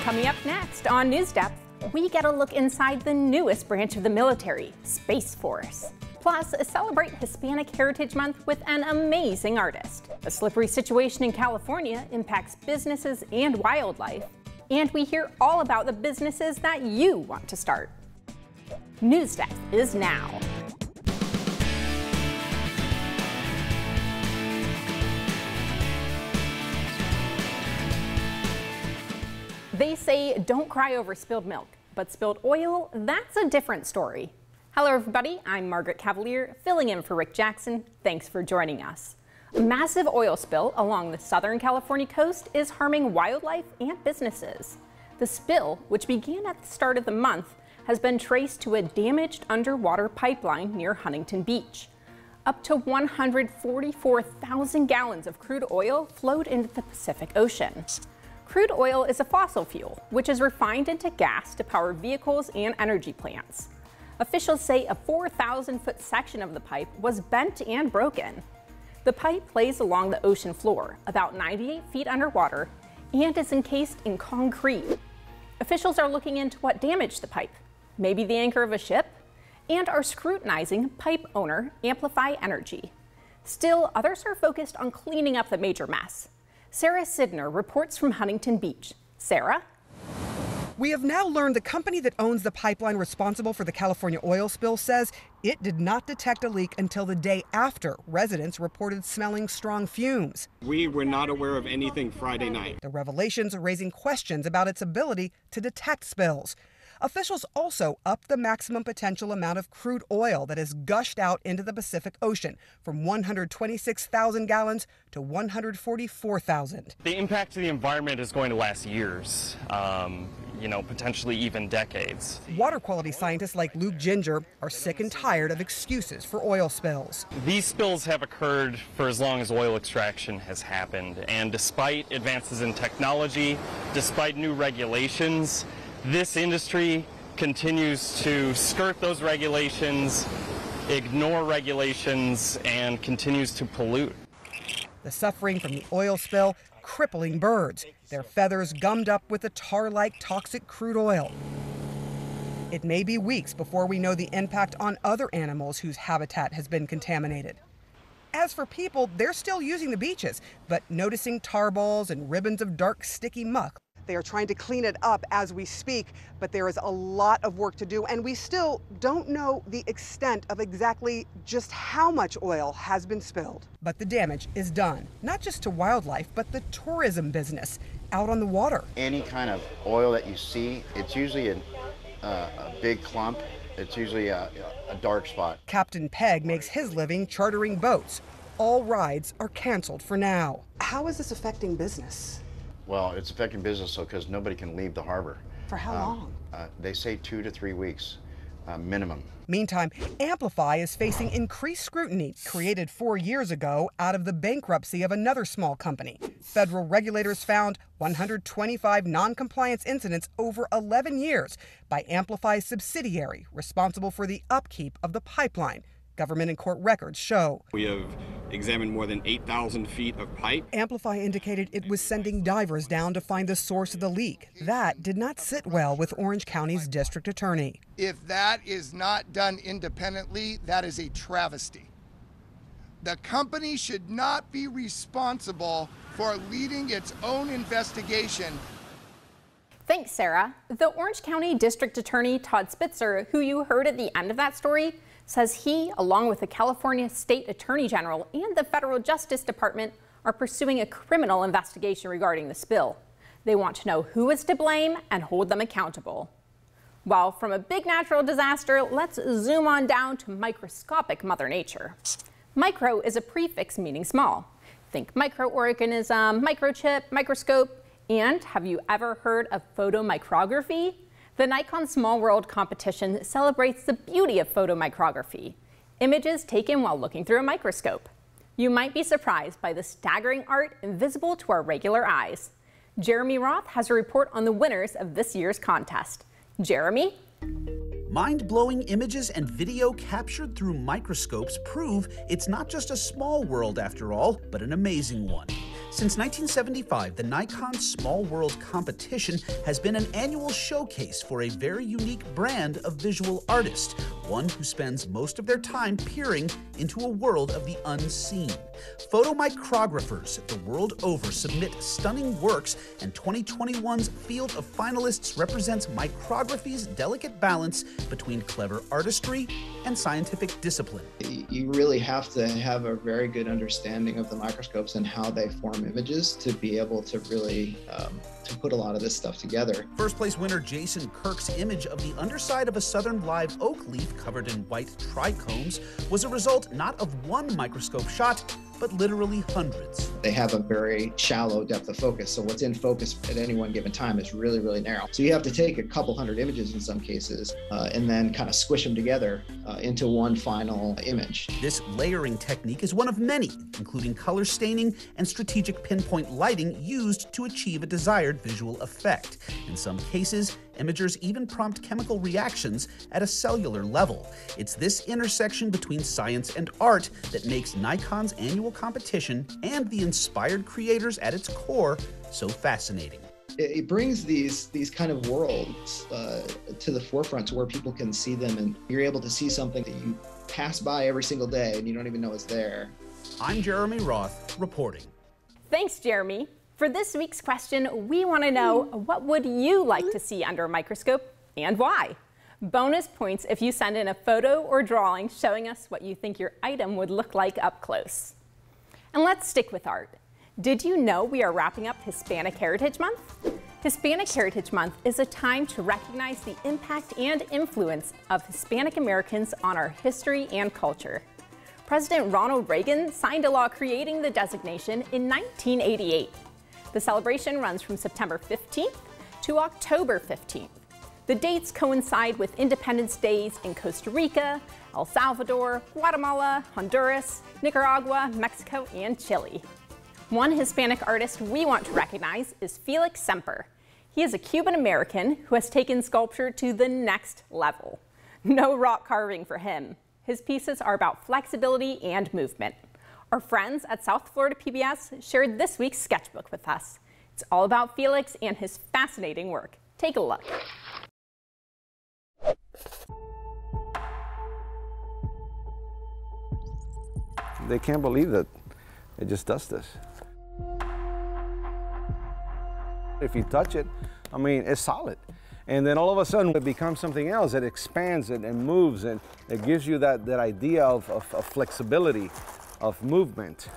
Coming up next on NewsDepth, we get a look inside the newest branch of the military, Space Force. Plus, celebrate Hispanic Heritage Month with an amazing artist. A slippery situation in California impacts businesses and wildlife. And we hear all about the businesses that you want to start. NewsDepth is now. They say don't cry over spilled milk, but spilled oil, that's a different story. Hello everybody, I'm Margaret Cavalier, filling in for Rick Jackson. Thanks for joining us. A massive oil spill along the Southern California coast is harming wildlife and businesses. The spill, which began at the start of the month, has been traced to a damaged underwater pipeline near Huntington Beach. Up to 144,000 gallons of crude oil flowed into the Pacific Ocean. Crude oil is a fossil fuel, which is refined into gas to power vehicles and energy plants. Officials say a 4,000-foot section of the pipe was bent and broken. The pipe lays along the ocean floor, about 98 feet underwater, and is encased in concrete. Officials are looking into what damaged the pipe, maybe the anchor of a ship, and are scrutinizing pipe owner Amplify Energy. Still, others are focused on cleaning up the major mess. Sarah Sidner reports from Huntington Beach. Sarah? We have now learned the company that owns the pipeline responsible for the California oil spill says it did not detect a leak until the day after residents reported smelling strong fumes. We were not aware of anything Friday night. The revelations are raising questions about its ability to detect spills. Officials also upped the maximum potential amount of crude oil that has gushed out into the Pacific Ocean from 126,000 gallons to 144,000. The impact to the environment is going to last years, potentially even decades. Water quality scientists like Luke Ginger are sick and tired of excuses for oil spills. These spills have occurred for as long as oil extraction has happened, and despite advances in technology, despite new regulations, this industry continues to skirt those regulations, ignore regulations, and continues to pollute. The suffering from the oil spill crippling birds, their feathers gummed up with the tar-like toxic crude oil. It may be weeks before we know the impact on other animals whose habitat has been contaminated. As for people, they're still using the beaches, but noticing tar balls and ribbons of dark, sticky muck. They are trying to clean it up as we speak, but there is a lot of work to do, and we still don't know the extent of exactly just how much oil has been spilled. But the damage is done, not just to wildlife, but the tourism business out on the water. Any kind of oil that you see, it's usually a big clump. It's usually a dark spot. Captain Peg makes his living chartering boats. All rides are canceled for now. How is this affecting business? Well, it's affecting business because nobody can leave the harbor. For how long? They say 2 to 3 weeks minimum. Meantime, Amplify is facing increased scrutiny created 4 years ago out of the bankruptcy of another small company. Federal regulators found 125 non-compliance incidents over 11 years by Amplify's subsidiary responsible for the upkeep of the pipeline. Government and court records show. We have examined more than 8,000 feet of pipe. Amplify indicated it was sending divers down to find the source of the leak. That did not sit well with Orange County's district attorney. If that is not done independently, that is a travesty. The company should not be responsible for leading its own investigation. Thanks, Sarah. The Orange County District Attorney Todd Spitzer, who you heard at the end of that story, says he, along with the California State Attorney General and the Federal Justice Department, are pursuing a criminal investigation regarding the spill. They want to know who is to blame and hold them accountable. Well, from a big natural disaster, let's zoom on down to microscopic Mother Nature. Micro is a prefix meaning small. Think microorganism, microchip, microscope, and have you ever heard of photomicrography? The Nikon Small World competition celebrates the beauty of photomicrography, images taken while looking through a microscope. You might be surprised by the staggering art invisible to our regular eyes. Jeremy Roth has a report on the winners of this year's contest. Jeremy? Mind-blowing images and video captured through microscopes prove it's not just a small world after all, but an amazing one. Since 1975, the Nikon Small World Competition has been an annual showcase for a very unique brand of visual artist, one who spends most of their time peering into a world of the unseen. Photomicrographers the world over submit stunning works, and 2021's field of finalists represents micrography's delicate balance between clever artistry and scientific discipline. You really have to have a very good understanding of the microscopes and how they form images to be able to really to put a lot of this stuff together. First place winner Jason Kirk's image of the underside of a southern live oak leaf covered in white trichomes was a result not of one microscope shot, but literally hundreds. They have a very shallow depth of focus, so what's in focus at any one given time is really, really narrow. So you have to take a couple hundred images in some cases and then kind of squish them together into one final image. This layering technique is one of many, including color staining and strategic pinpoint lighting used to achieve a desired visual effect. In some cases, imagers even prompt chemical reactions at a cellular level. It's this intersection between science and art that makes Nikon's annual competition and the inspired creators at its core so fascinating. It brings these kind of worlds to the forefront to where people can see them, and you're able to see something that you pass by every single day and you don't even know it's there. I'm Jeremy Roth, reporting. Thanks, Jeremy. For this week's question, we want to know, what would you like to see under a microscope and why? Bonus points if you send in a photo or drawing showing us what you think your item would look like up close. And let's stick with art. Did you know we are wrapping up Hispanic Heritage Month? Hispanic Heritage Month is a time to recognize the impact and influence of Hispanic Americans on our history and culture. President Ronald Reagan signed a law creating the designation in 1988. The celebration runs from September 15th to October 15th. The dates coincide with Independence Days in Costa Rica, El Salvador, Guatemala, Honduras, Nicaragua, Mexico, and Chile. One Hispanic artist we want to recognize is Felix Semper. He is a Cuban-American who has taken sculpture to the next level. No rock carving for him. His pieces are about flexibility and movement. Our friends at South Florida PBS shared this week's sketchbook with us. It's all about Felix and his fascinating work. Take a look. They can't believe that it just does this. If you touch it, I mean, it's solid. And then all of a sudden it becomes something else. It expands and moves, and it gives you that idea of flexibility, of movement.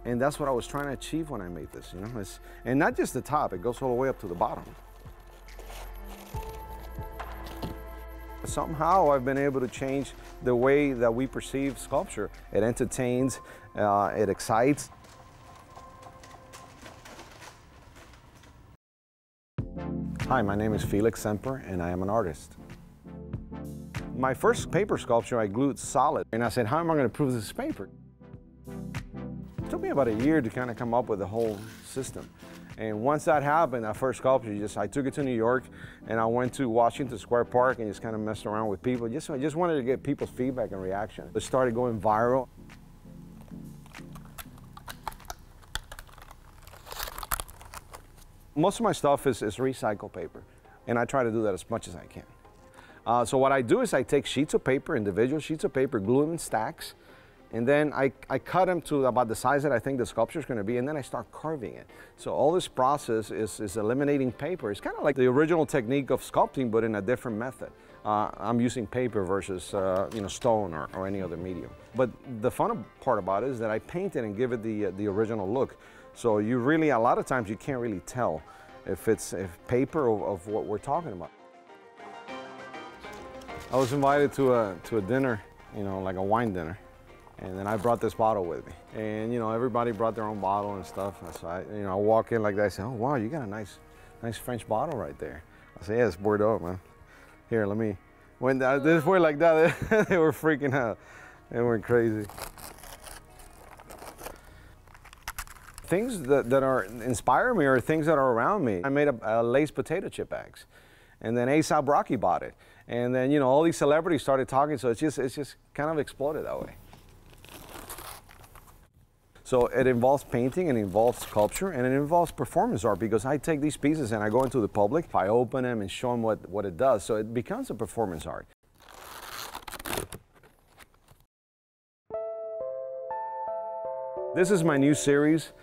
And that's what I was trying to achieve when I made this, you know. And not just the top, it goes all the way up to the bottom. Somehow I've been able to change the way that we perceive sculpture. It entertains, it excites. Hi, my name is Felix Semper, and I am an artist. My first paper sculpture I glued solid, and I said, how am I going to prove this is paper? It took me about a year to kind of come up with the whole system. And once that happened, that first sculpture, I took it to New York, and I went to Washington Square Park and just kind of messed around with people. I just wanted to get people's feedback and reaction. It started going viral. Most of my stuff is recycled paper, and I try to do that as much as I can. So what I do is I take sheets of paper, individual sheets of paper, glue them in stacks, and then I cut them to about the size that I think the sculpture is going to be, and then I start carving it. So all this process is eliminating paper. It's kind of like the original technique of sculpting, but in a different method. I'm using paper versus stone or any other medium. But the fun part about it is that I paint it and give it the original look. So you really, a lot of times you can't really tell if it's paper of what we're talking about. I was invited to a dinner, like a wine dinner. And then I brought this bottle with me. And everybody brought their own bottle and stuff. So I walk in like that, I say, oh wow, you got a nice French bottle right there. I say, yeah, it's Bordeaux, man. Here, let me. When this were like that, they were freaking out. They went crazy. Things that are inspire me are things that are around me. I made a Lay's potato chip bags. And then Aesop Rocky bought it. And then, you know, all these celebrities started talking, so it's just kind of exploded that way. So it involves painting, and it involves sculpture, and it involves performance art, because I take these pieces and I go into the public, I open them and show them what it does, so it becomes a performance art. This is my new series.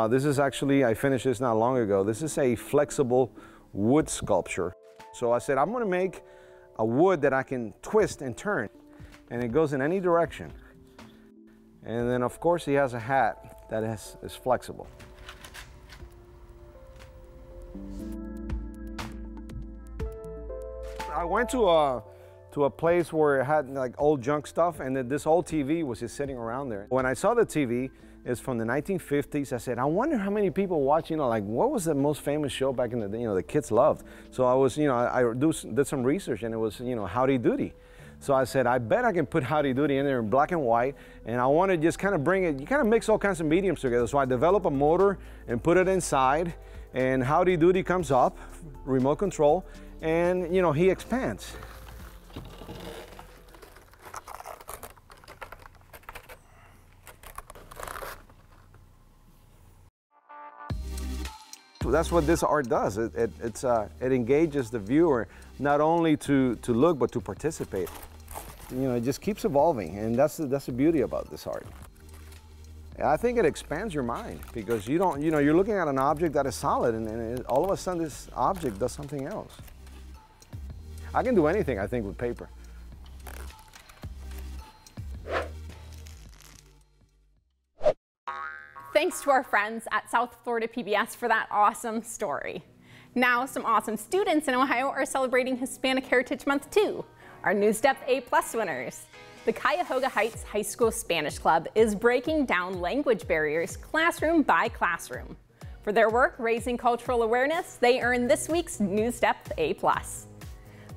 This is actually, I finished this not long ago. This is a flexible wood sculpture. So I said, I'm gonna make a wood that I can twist and turn, and it goes in any direction. And then of course he has a hat that is flexible. I went to a place where it had like old junk stuff, and then this old TV was just sitting around there. When I saw the TV, it's from the 1950s. I said, I wonder how many people watch, you know, like what was the most famous show back in the day, you know, the kids loved. So I was, you know, I did some research, and it was, you know, Howdy Doody. So I said, I bet I can put Howdy Doody in there in black and white, and I want to just kind of bring it, you kind of mix all kinds of mediums together. So I develop a motor and put it inside, and Howdy Doody comes up, remote control, and, you know, he expands. That's what this art does. It engages the viewer not only to look, but to participate. You know, it just keeps evolving, and that's the beauty about this art. I think it expands your mind, because you know, you're looking at an object that is solid, and all of a sudden this object does something else. I can do anything, I think, with paper. Thanks to our friends at South Florida PBS for that awesome story. Now, some awesome students in Ohio are celebrating Hispanic Heritage Month too. Our NewsDepth A+ winners. The Cuyahoga Heights High School Spanish Club is breaking down language barriers classroom by classroom. For their work raising cultural awareness, they earned this week's NewsDepth A+.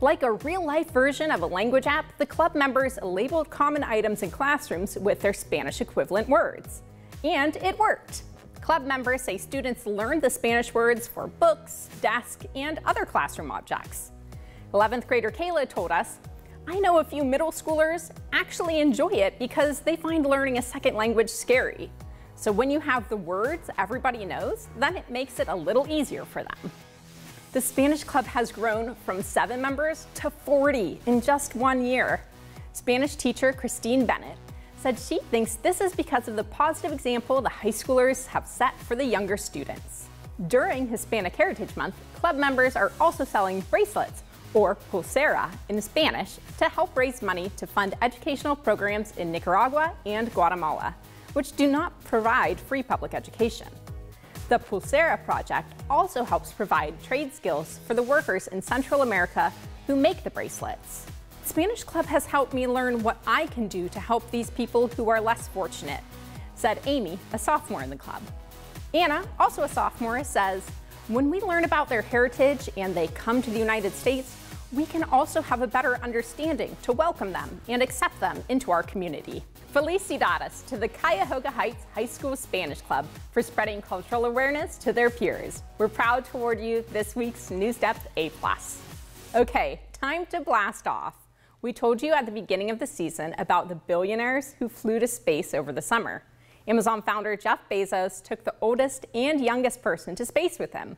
Like a real-life version of a language app, the club members labeled common items in classrooms with their Spanish equivalent words. And it worked. Club members say students learned the Spanish words for books, desk, and other classroom objects. 11th grader Kayla told us, I know a few middle schoolers actually enjoy it because they find learning a second language scary. So when you have the words everybody knows, then it makes it a little easier for them. The Spanish Club has grown from 7 members to 40 in just 1 year. Spanish teacher Christine Bennett said she thinks this is because of the positive example the high schoolers have set for the younger students. During Hispanic Heritage Month, club members are also selling bracelets, or pulsera in Spanish, to help raise money to fund educational programs in Nicaragua and Guatemala, which do not provide free public education. The Pulsera project also helps provide trade skills for the workers in Central America who make the bracelets. Spanish Club has helped me learn what I can do to help these people who are less fortunate, said Amy, a sophomore in the club. Anna, also a sophomore, says, when we learn about their heritage and they come to the United States, we can also have a better understanding to welcome them and accept them into our community. Felicidades to the Cuyahoga Heights High School Spanish Club for spreading cultural awareness to their peers. We're proud to award you this week's NewsDepth A+. Okay, time to blast off. We told you at the beginning of the season about the billionaires who flew to space over the summer. Amazon founder Jeff Bezos took the oldest and youngest person to space with him.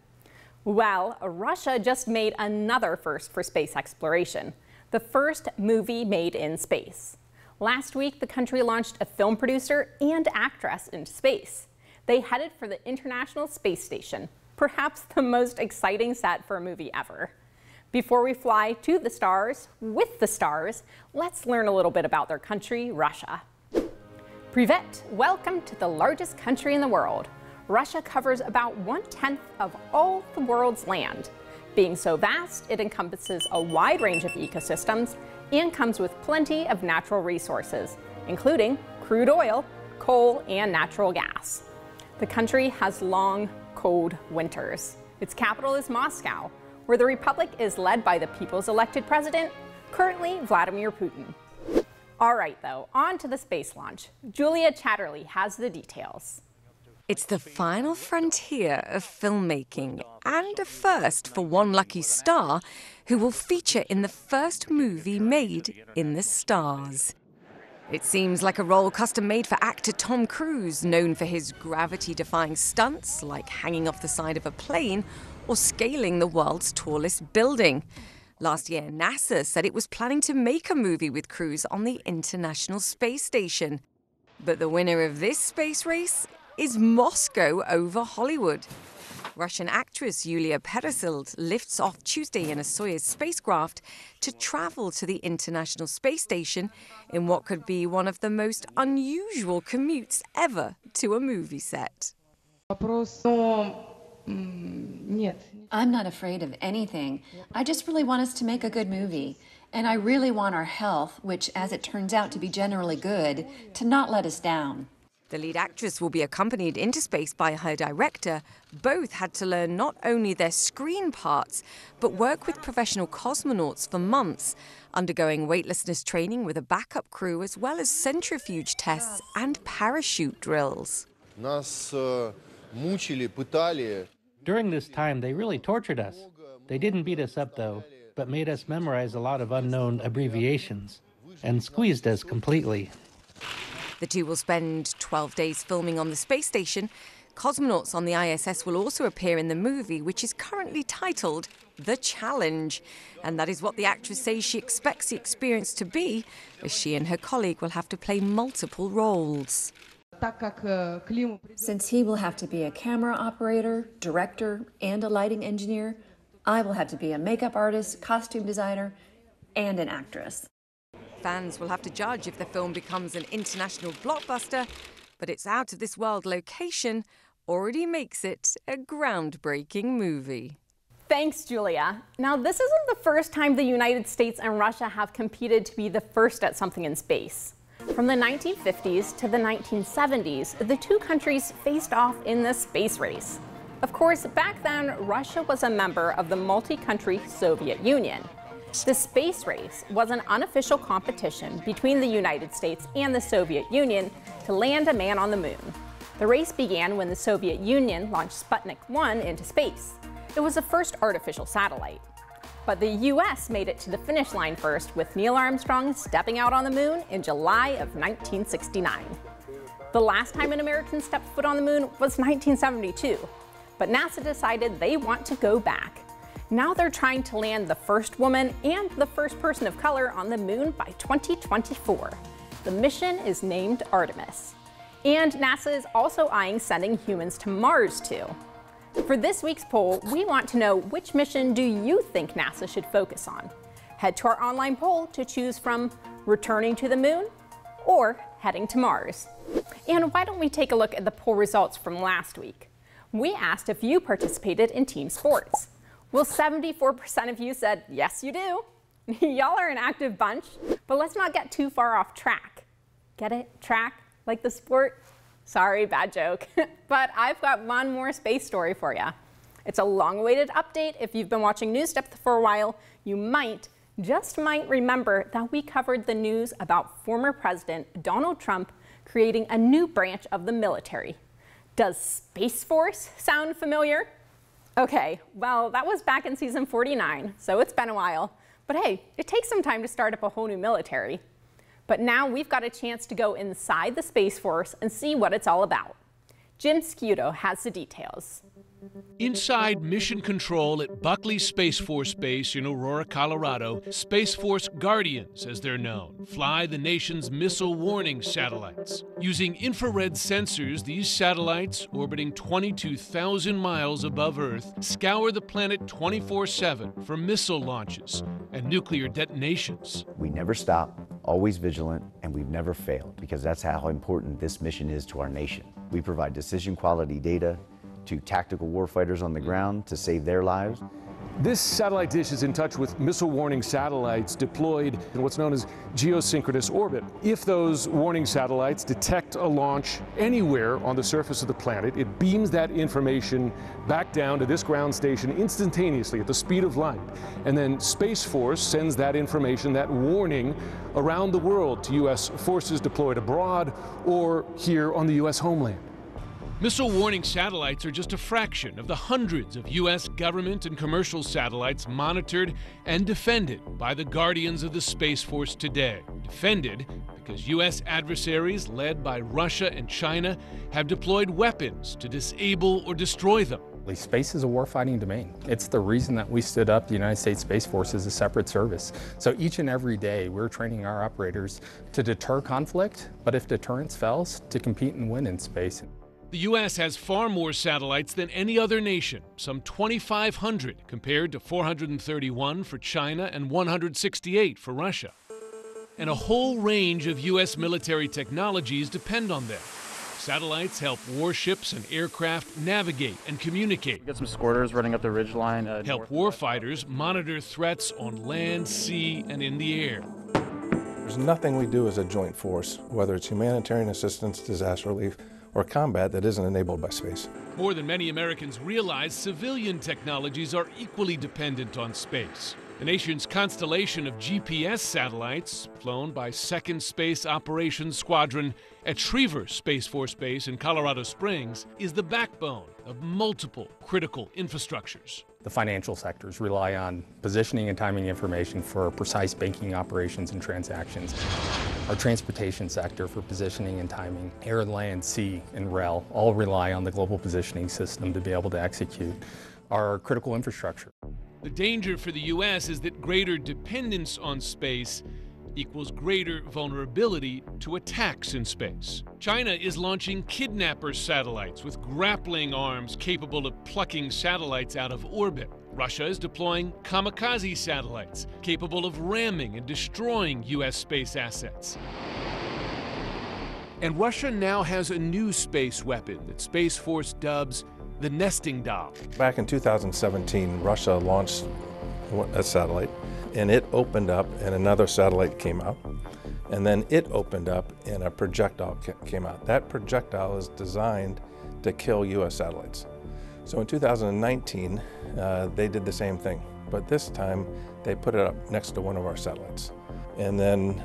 Well, Russia just made another first for space exploration, the first movie made in space. Last week, the country launched a film producer and actress into space. They headed for the International Space Station, perhaps the most exciting set for a movie ever. Before we fly to the stars, with the stars, let's learn a little bit about their country, Russia. Privet, welcome to the largest country in the world. Russia covers about 1/10 of all the world's land. Being so vast, it encompasses a wide range of ecosystems and comes with plenty of natural resources, including crude oil, coal, and natural gas. The country has long, cold winters. Its capital is Moscow, where the republic is led by the people's elected president, currently Vladimir Putin. All right, though, on to the space launch. Julia Chatterley has the details. It's the final frontier of filmmaking, and a first for one lucky star who will feature in the first movie made in the stars. It seems like a role custom-made for actor Tom Cruise, known for his gravity-defying stunts like hanging off the side of a plane or scaling the world's tallest building. Last year, NASA said it was planning to make a movie with Cruise on the International Space Station. But the winner of this space race is Moscow over Hollywood. Russian actress Yulia Peresild lifts off Tuesday in a Soyuz spacecraft to travel to the International Space Station in what could be one of the most unusual commutes ever to a movie set. I'm not afraid of anything. I just really want us to make a good movie. And I really want our health, which, as it turns out to be generally good, to not let us down. The lead actress will be accompanied into space by her director. Both had to learn not only their screen parts, but work with professional cosmonauts for months, undergoing weightlessness training with a backup crew, as well as centrifuge tests and parachute drills. During this time, they really tortured us. They didn't beat us up, though, but made us memorize a lot of unknown abbreviations and squeezed us completely. The two will spend 12 days filming on the space station. Cosmonauts on the ISS will also appear in the movie, which is currently titled The Challenge. And that is what the actress says she expects the experience to be, as she and her colleague will have to play multiple roles. Since he will have to be a camera operator, director, and a lighting engineer, I will have to be a makeup artist, costume designer, and an actress. Fans will have to judge if the film becomes an international blockbuster, but its out-of-this-world location already makes it a groundbreaking movie. Thanks, Julia. Now, this isn't the first time the United States and Russia have competed to be the first at something in space. From the 1950s to the 1970s, the two countries faced off in the space race. Of course, back then, Russia was a member of the multi-country Soviet Union. The space race was an unofficial competition between the United States and the Soviet Union to land a man on the moon. The race began when the Soviet Union launched Sputnik 1 into space. It was the first artificial satellite. But the US made it to the finish line first, with Neil Armstrong stepping out on the moon in July of 1969. The last time an American stepped foot on the moon was 1972, but NASA decided they want to go back. Now they're trying to land the first woman and the first person of color on the moon by 2024. The mission is named Artemis. And NASA is also eyeing sending humans to Mars too. For this week's poll, we want to know, which mission do you think NASA should focus on? Head to our online poll to choose from returning to the moon or heading to Mars. And why don't we take a look at the poll results from last week? We asked if you participated in team sports. Well, 74% of you said, yes, you do. Y'all are an active bunch, but let's not get too far off track. Get it? Track? Like the sport? Sorry, bad joke. But I've got one more space story for you. It's a long-awaited update. If you've been watching NewsDepth for a while, you just might remember that we covered the news about former President Donald Trump creating a new branch of the military. Does Space Force sound familiar? Okay, well, that was back in season 49, so it's been a while. But hey, it takes some time to start up a whole new military. But now we've got a chance to go inside the Space Force and see what it's all about. Jim Scudo has the details. Inside Mission Control at Buckley Space Force Base in Aurora, Colorado, Space Force Guardians, as they're known, fly the nation's missile warning satellites. Using infrared sensors, these satellites, orbiting 22,000 miles above Earth, scour the planet 24/7 for missile launches and nuclear detonations. We never stop, always vigilant, and we've never failed, because that's how important this mission is to our nation. We provide decision quality data to tactical warfighters on the ground to save their lives. This satellite dish is in touch with missile warning satellites deployed in what's known as geosynchronous orbit. If those warning satellites detect a launch anywhere on the surface of the planet, it beams that information back down to this ground station instantaneously at the speed of light. And then Space Force sends that information, that warning, around the world to U.S. forces deployed abroad or here on the U.S. homeland. Missile warning satellites are just a fraction of the hundreds of U.S. government and commercial satellites monitored and defended by the guardians of the Space Force today. Defended because U.S. adversaries led by Russia and China have deployed weapons to disable or destroy them. Space is a warfighting domain. It's the reason that we stood up the United States Space Force as a separate service. So each and every day we're training our operators to deter conflict, but if deterrence fails, to compete and win in space. The U.S. has far more satellites than any other nation, some 2,500 compared to 431 for China and 168 for Russia. And a whole range of U.S. military technologies depend on them. Satellites help warships and aircraft navigate and communicate. Got some squirters running up the ridgeline. Help warfighters monitor threats on land, sea, and in the air. There's nothing we do as a joint force, whether it's humanitarian assistance, disaster relief, or combat, that isn't enabled by space. More than many Americans realize, civilian technologies are equally dependent on space. The nation's constellation of GPS satellites, flown by 2nd Space Operations Squadron at Schriever Space Force Base in Colorado Springs, is the backbone of multiple critical infrastructures. The financial sectors rely on positioning and timing information for precise banking operations and transactions. Our transportation sector for positioning and timing. Air, land, sea, and rail all rely on the global positioning system to be able to execute our critical infrastructure. The danger for the U.S. is that greater dependence on space equals greater vulnerability to attacks in space. China is launching kidnapper satellites with grappling arms capable of plucking satellites out of orbit. Russia is deploying kamikaze satellites capable of ramming and destroying U.S. space assets. And Russia now has a new space weapon that Space Force dubs the nesting doll. Back in 2017, Russia launched a satellite, and it opened up and another satellite came out. And then it opened up and a projectile came out. That projectile is designed to kill US satellites. So in 2019, they did the same thing, but this time they put it up next to one of our satellites. And then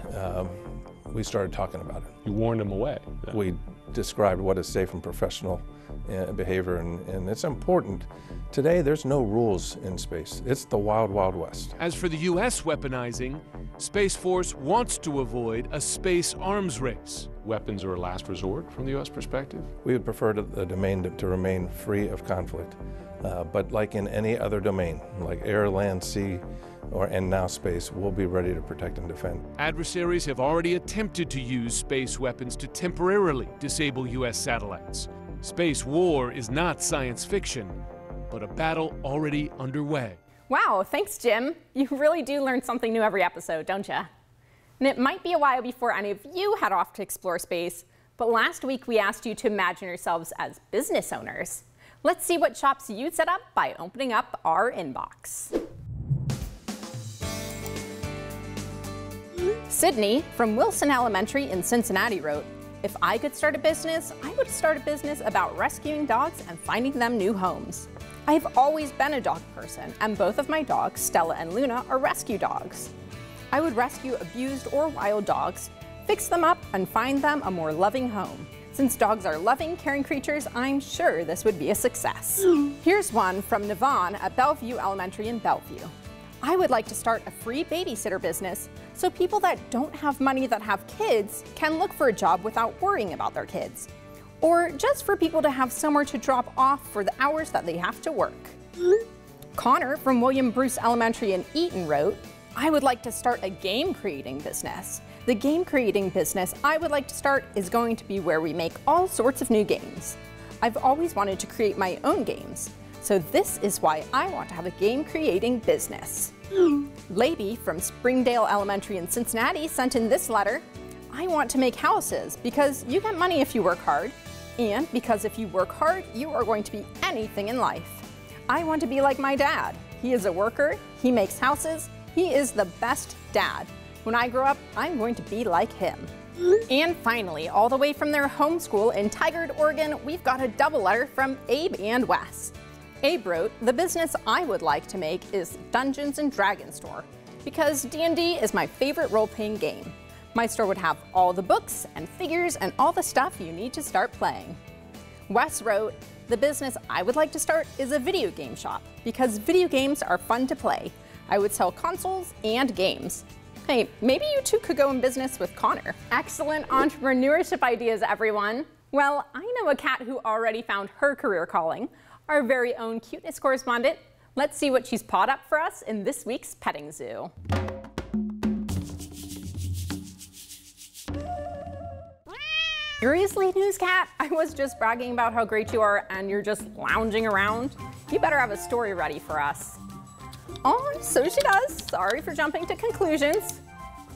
we started talking about it. You warned them away. We described what is safe and professional behavior, and it's important. Today, there's no rules in space. It's the wild, wild west. As for the U.S. weaponizing, Space Force wants to avoid a space arms race. Weapons are a last resort from the U.S. perspective? We would prefer the domain to remain free of conflict. But like in any other domain, like air, land, sea, and now space, we'll be ready to protect and defend. Adversaries have already attempted to use space weapons to temporarily disable U.S. satellites. Space war is not science fiction, but a battle already underway. Wow, thanks, Jim. You really do learn something new every episode, don't you? And it might be a while before any of you head off to explore space, but last week we asked you to imagine yourselves as business owners. Let's see what shops you'd set up by opening up our inbox. Sydney from Wilson Elementary in Cincinnati wrote, "If I could start a business, I would start a business about rescuing dogs and finding them new homes. I've always been a dog person, and both of my dogs, Stella and Luna, are rescue dogs. I would rescue abused or wild dogs, fix them up, and find them a more loving home. Since dogs are loving, caring creatures, I'm sure this would be a success." Here's one from Navon at Bellevue Elementary in Bellevue. "I would like to start a free babysitter business so people that don't have money that have kids can look for a job without worrying about their kids. Or just for people to have somewhere to drop off for the hours that they have to work." Connor from William Bruce Elementary in Eaton wrote, "I would like to start a game creating business. The game creating business I would like to start is going to be where we make all sorts of new games. I've always wanted to create my own games. So this is why I want to have a game creating business." Lady from Springdale Elementary in Cincinnati sent in this letter, "I want to make houses because you get money if you work hard, and because if you work hard, you are going to be anything in life. I want to be like my dad. He is a worker, he makes houses, he is the best dad. When I grow up, I'm going to be like him." And finally, all the way from their home school in Tigard, Oregon, we've got a double letter from Abe and Wes. Abe wrote, "The business I would like to make is Dungeons and Dragons store, because D&D is my favorite role-playing game. My store would have all the books and figures and all the stuff you need to start playing." Wes wrote, "The business I would like to start is a video game shop because video games are fun to play. I would sell consoles and games." Hey, maybe you two could go in business with Connor. Excellent entrepreneurship ideas, everyone. Well, I know a cat who already found her career calling, our very own cuteness correspondent. Let's see what she's pawed up for us in this week's petting zoo. Seriously, Newscat? I was just bragging about how great you are and you're just lounging around. You better have a story ready for us. Oh, so she does. Sorry for jumping to conclusions.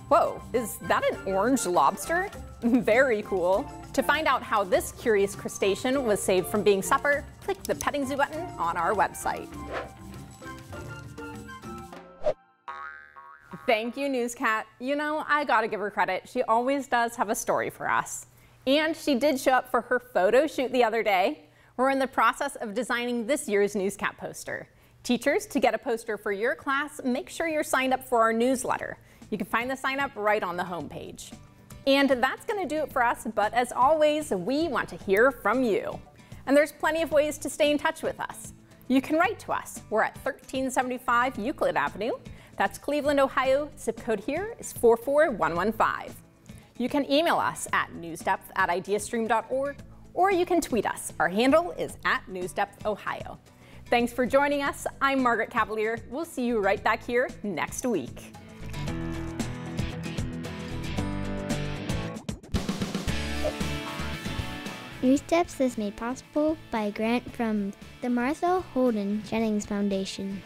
Whoa, is that an orange lobster? Very cool. To find out how this curious crustacean was saved from being supper, click the petting zoo button on our website. Thank you, Newscat. You know, I gotta give her credit. She always does have a story for us. And she did show up for her photo shoot the other day. We're in the process of designing this year's Newscat poster. Teachers, to get a poster for your class, make sure you're signed up for our newsletter. You can find the sign up right on the homepage. And that's going to do it for us, but as always, we want to hear from you. And there's plenty of ways to stay in touch with us. You can write to us. We're at 1375 Euclid Avenue. That's Cleveland, Ohio. Zip code here is 44115. You can email us at newsdepth@ideastream.org, or you can tweet us. Our handle is @NewsDepthOhio. Thanks for joining us. I'm Margaret Cavalier. We'll see you right back here next week. NewsDepth is made possible by a grant from the Martha Holden Jennings Foundation.